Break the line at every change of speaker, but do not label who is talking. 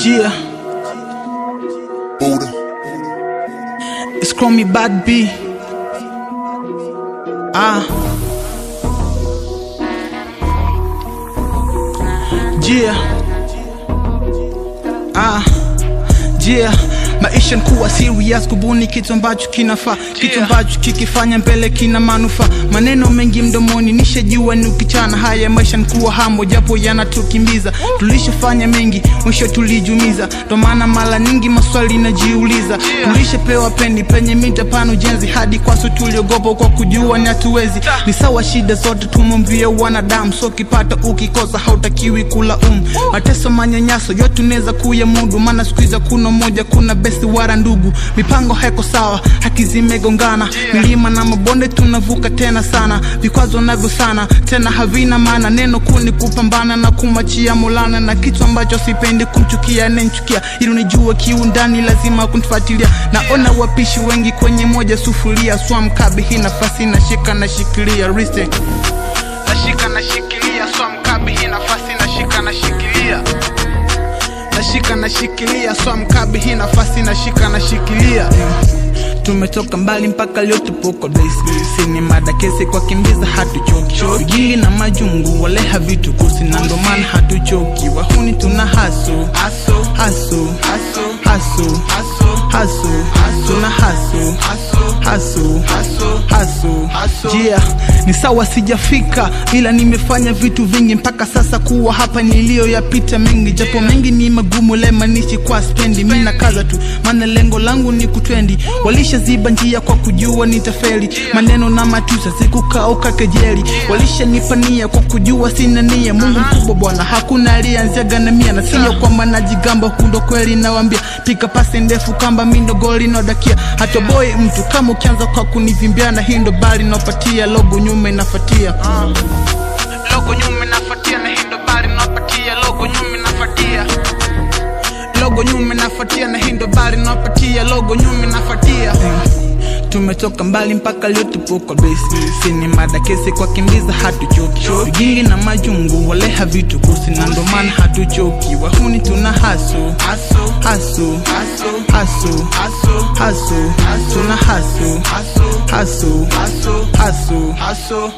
Yeah,
Buddha.
it's call me Bad B. Yeah, yeah. Maisha nkuwa serious, kubuni kitu ambacho kinafaa, kitu ambacho kikifanya mbele kina manufaa. Maneno mengi mdomoni nishajua ni ukichana. Haya maisha nkuwa hamo japo yanatukimbiza. Tulishafanya mengi mwisho tulijumiza, ndo maana mara nyingi maswali najiuliza. Tulishapewa pendi penye mita pano jenzi, hadi kwaso tuliogopa kwa kujua ni hatuwezi. Ni sawa shida zote tumwambia wanadamu, so kipata ukikosa hautakiwi kula mateso manyanyaso yote unaweza kuyamudu, maana sikuiza kuna moja kuna besti wara ndugu. Mipango haiko sawa, haki zimegongana, milima na mabonde tunavuka tena sana. Vikwazo navyo sana tena havina maana, neno kuni kupambana na kumachia Maulana. Na kitu ambacho sipendi kumchukia nenchukia, ili unijue kiundani lazima kunifuatilia. Naona wapishi wengi kwenye moja sufuria, swam kabi hii nafasi nashika na shikilia respect. Nashika na shikilia swam kabi hii nafasi nashika na shikilia. Nashika na shikilia swam kabi hii nafasi nashika na shikilia. Tumetoka mbali mpaka leo tupo kwa base. Sini mada kesi kwa kimbiza hatuchoki. Ujingi na majungu wale havitu kusi, na ndo maana hatuchoki. Wahuni tuna haso, haso, haso, haso, haso, tuna haso, haso, haso. Yeah, ni sawa sijafika, ila nimefanya vitu vingi mpaka sasa kuwa hapa niliyoyapita mengi. Japo mengi ni magumu lemanishi kwa spendi, mimi na kaza tu maana lengo langu ni kutrendi. Walishaziba njia kwa kujua nitafeli, maneno na matusa sikukauka kejeli. Walishanipania kwa kujua sina nia, Mungu mkubwa bwana hakuna alianziaga na mia. Na sio kwamba najigamba, hundo kweli nawambia. Pika pasi ndefu kamba mindo goli no dakia. Hata boy mtu kama ukianza kwa kunivimbia, na hindo bali napatia logo nyuma inafatia. Logo nyuma inafatia, na hindo bali napatia logo nyuma inafatia. Logo nyuma inafatia, na hindo bali napatia logo nyuma inafatia. Tumetoka mbali mpaka leo tupo kwa base. Sini mada kesi kwa kimbiza hatuchoki. Ujingi na majungu wale havitu kusi, na ndo maana hatuchoki. Wahuni tuna haso, haso, haso, haso, haso, tuna haso, haso, haso.